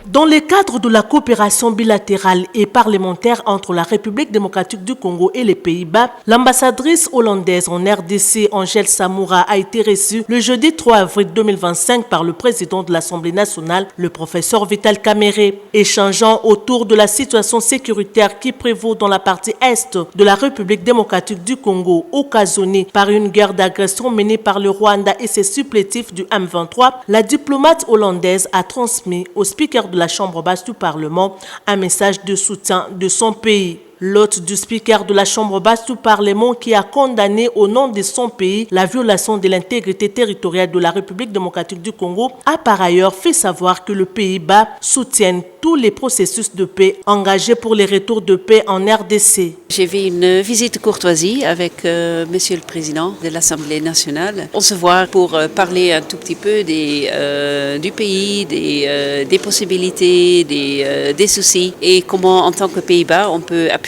Dans le cadre de la coopération bilatérale et parlementaire entre la République démocratique du Congo et les Pays-Bas, l'ambassadrice hollandaise en RDC, Angèle Samoura, a été reçue le jeudi 3 avril 2025 par le président de l'Assemblée nationale, le professeur Vital Kamerhe, échangeant autour de la situation sécuritaire qui prévaut dans la partie est de la République démocratique du Congo, occasionnée par une guerre d'agression menée par le Rwanda et ses supplétifs du M23. La diplomate hollandaise a transmis au speaker de la Chambre basse du Parlement un message de soutien de son pays. L'hôte du speaker de la Chambre basse du Parlement qui a condamné au nom de son pays la violation de l'intégrité territoriale de la République démocratique du Congo a par ailleurs fait savoir que le Pays-Bas soutient tous les processus de paix engagés pour les retours de paix en RDC. J'ai fait une visite de courtoisie avec Monsieur le Président de l'Assemblée nationale. On se voit pour parler un tout petit peu du pays, des possibilités, des soucis et comment en tant que Pays-Bas on peut appuyer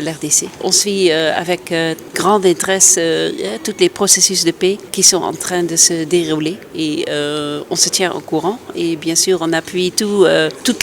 l'RDC. On suit avec grand intérêt tous les processus de paix qui sont en train de se dérouler et on se tient au courant et bien sûr on appuie tous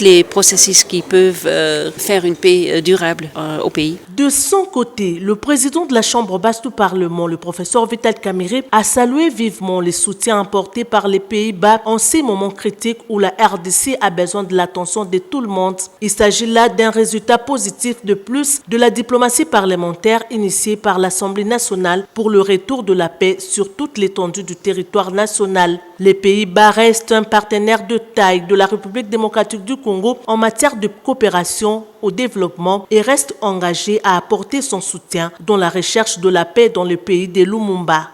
les processus qui peuvent faire une paix durable au pays. De son côté, le président de la Chambre basse du Parlement, le professeur Vital Kamerhe, a salué vivement les soutiens apportés par les Pays-Bas en ces moments critiques où la RDC a besoin de l'attention de tout le monde. Il s'agit là d'un résultat positif de plus de la diplomatie parlementaire initiée par l'Assemblée nationale pour le retour de la paix sur toute l'étendue du territoire national. Les Pays-Bas restent un partenaire de taille de la République démocratique du Congo en matière de coopération au développement et reste engagé à apporter son soutien dans la recherche de la paix dans le pays de Lumumba.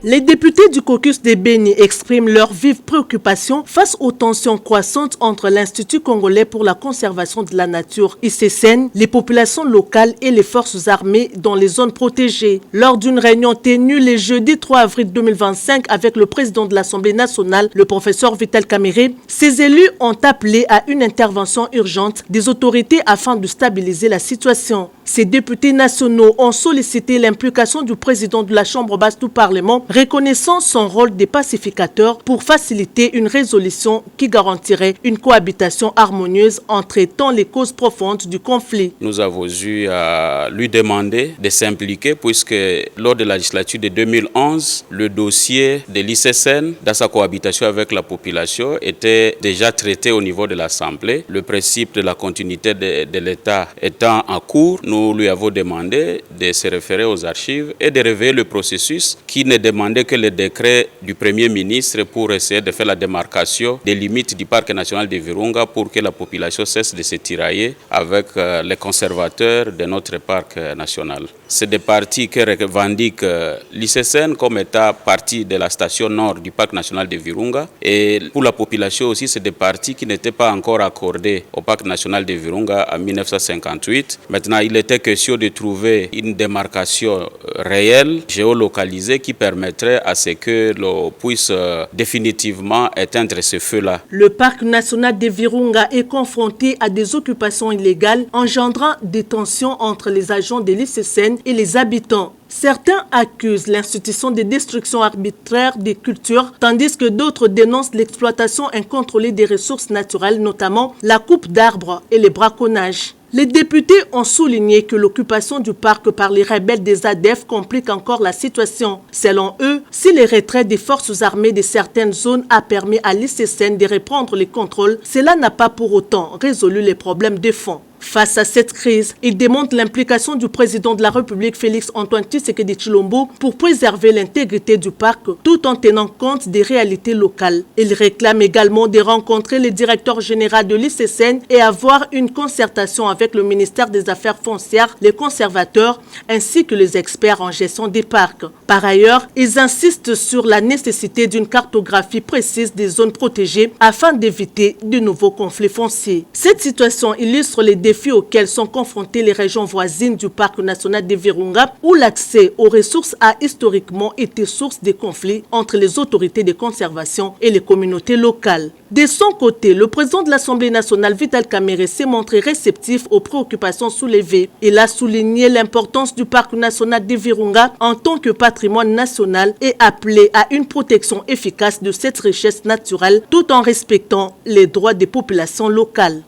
Les députés du caucus des Béni expriment leur vive préoccupation face aux tensions croissantes entre l'Institut congolais pour la conservation de la nature, ICCN, les populations locales et les forces armées dans les zones protégées. Lors d'une réunion tenue le jeudi 3 avril 2025 avec le président de l'Assemblée nationale, le professeur Vital Kamerhe, ces élus ont appelé à une intervention urgente des autorités afin de stabiliser la situation. Ces députés nationaux ont sollicité l'implication du président de la Chambre basse du Parlement, reconnaissant son rôle de pacificateur pour faciliter une résolution qui garantirait une cohabitation harmonieuse en traitant les causes profondes du conflit. Nous avons eu à lui demander de s'impliquer puisque lors de la législature de 2011, le dossier de l'ICCN dans sa cohabitation avec la population était déjà traité au niveau de l'Assemblée. Le principe de la continuité de l'État étant en cours, nous lui avons demandé de se référer aux archives et de révéler le processus qui ne demandait que le décret du Premier ministre pour essayer de faire la démarcation des limites du parc national de Virunga pour que la population cesse de se tirailler avec les conservateurs de notre parc national. C'est des parties que revendique l'ICCN comme étant partie de la station nord du parc national de Virunga. Et pour la population aussi, c'est des parties qui n'étaient pas encore accordées au parc national de Virunga en 1958. Maintenant, il était question de trouver une démarcation réelle, géolocalisée, qui permettrait à ce que l'on puisse définitivement éteindre ce feu-là. Le parc national de Virunga est confronté à des occupations illégales, engendrant des tensions entre les agents de l'ICCN et les habitants. Certains accusent l'institution de destruction arbitraire des cultures, tandis que d'autres dénoncent l'exploitation incontrôlée des ressources naturelles, notamment la coupe d'arbres et les braconnages. Les députés ont souligné que l'occupation du parc par les rebelles des ADF complique encore la situation. Selon eux, si le retrait des forces armées de certaines zones a permis à l'ICCN de reprendre les contrôles, cela n'a pas pour autant résolu les problèmes de fond. Face à cette crise, il démontre l'implication du président de la République, Félix Antoine Tshisekedi Tshilombo, pour préserver l'intégrité du parc tout en tenant compte des réalités locales. Il réclame également de rencontrer le directeur général de l'ICCN et avoir une concertation avec le ministère des Affaires foncières, les conservateurs ainsi que les experts en gestion des parcs. Par ailleurs, ils insistent sur la nécessité d'une cartographie précise des zones protégées afin d'éviter de nouveaux conflits fonciers. Cette situation illustre les défis défis auxquels sont confrontées les régions voisines du parc national de Virunga, où l'accès aux ressources a historiquement été source de conflits entre les autorités de conservation et les communautés locales. De son côté, le président de l'Assemblée nationale, Vital Kamerhe, s'est montré réceptif aux préoccupations soulevées. Il a souligné l'importance du parc national de Virunga en tant que patrimoine national et appelé à une protection efficace de cette richesse naturelle tout en respectant les droits des populations locales.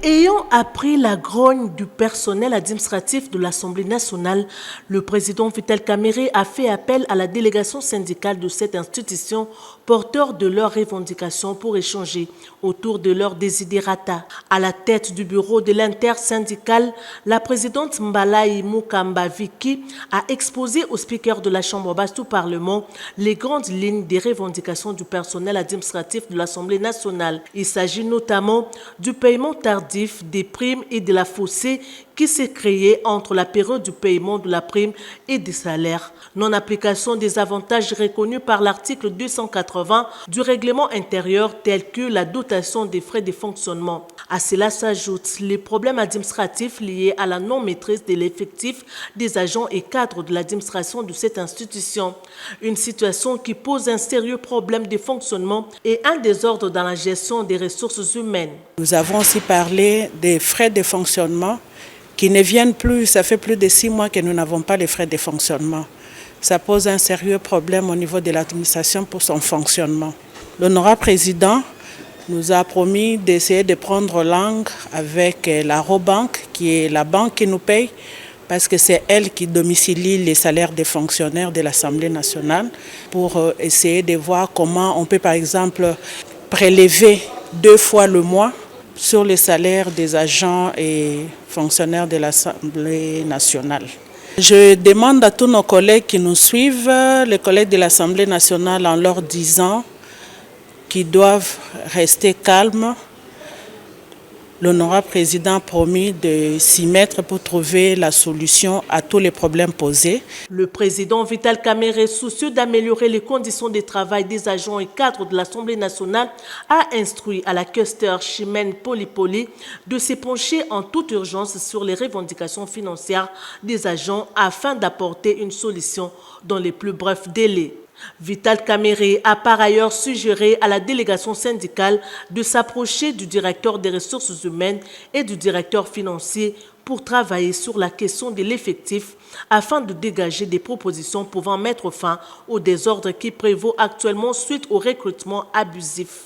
Ayant appris la grogne du personnel administratif de l'Assemblée nationale, le président Vital Kamerhe a fait appel à la délégation syndicale de cette institution, porteurs de leurs revendications pour échanger autour de leurs desiderata. À la tête du bureau de l'intersyndicale, la présidente Mbalayi Mukamba Viki a exposé au speaker de la Chambre basse du Parlement les grandes lignes des revendications du personnel administratif de l'Assemblée nationale. Il s'agit notamment du paiement tardif des primes et de la fossée qui s'est créée entre la période du paiement de la prime et des salaires. Non-application des avantages reconnus par l'article 280 du règlement intérieur tel que la dotation des frais de fonctionnement. À cela s'ajoutent les problèmes administratifs liés à la non-maîtrise de l'effectif des agents et cadres de l'administration de cette institution. Une situation qui pose un sérieux problème de fonctionnement et un désordre dans la gestion des ressources humaines. Nous avons aussi parlé des frais de fonctionnement qui ne viennent plus. Ça fait plus de 6 mois que nous n'avons pas les frais de fonctionnement. Ça pose un sérieux problème au niveau de l'administration pour son fonctionnement. L'honorable président nous a promis d'essayer de prendre langue avec la Robank, qui est la banque qui nous paye, parce que c'est elle qui domicilie les salaires des fonctionnaires de l'Assemblée nationale, pour essayer de voir comment on peut par exemple prélever 2 fois le mois sur les salaires des agents et fonctionnaires de l'Assemblée nationale. Je demande à tous nos collègues qui nous suivent, les collègues de l'Assemblée nationale, en leur disant qu'ils doivent rester calmes. L'honorable président a promis de s'y mettre pour trouver la solution à tous les problèmes posés. Le président Vital Kamerhe, soucieux d'améliorer les conditions de travail des agents et cadres de l'Assemblée nationale, a instruit à la questeur Chimène Polipoli de se pencher en toute urgence sur les revendications financières des agents afin d'apporter une solution dans les plus brefs délais. Vital Kamerhe a par ailleurs suggéré à la délégation syndicale de s'approcher du directeur des ressources humaines et du directeur financier pour travailler sur la question de l'effectif afin de dégager des propositions pouvant mettre fin au désordre qui prévaut actuellement suite au recrutement abusif.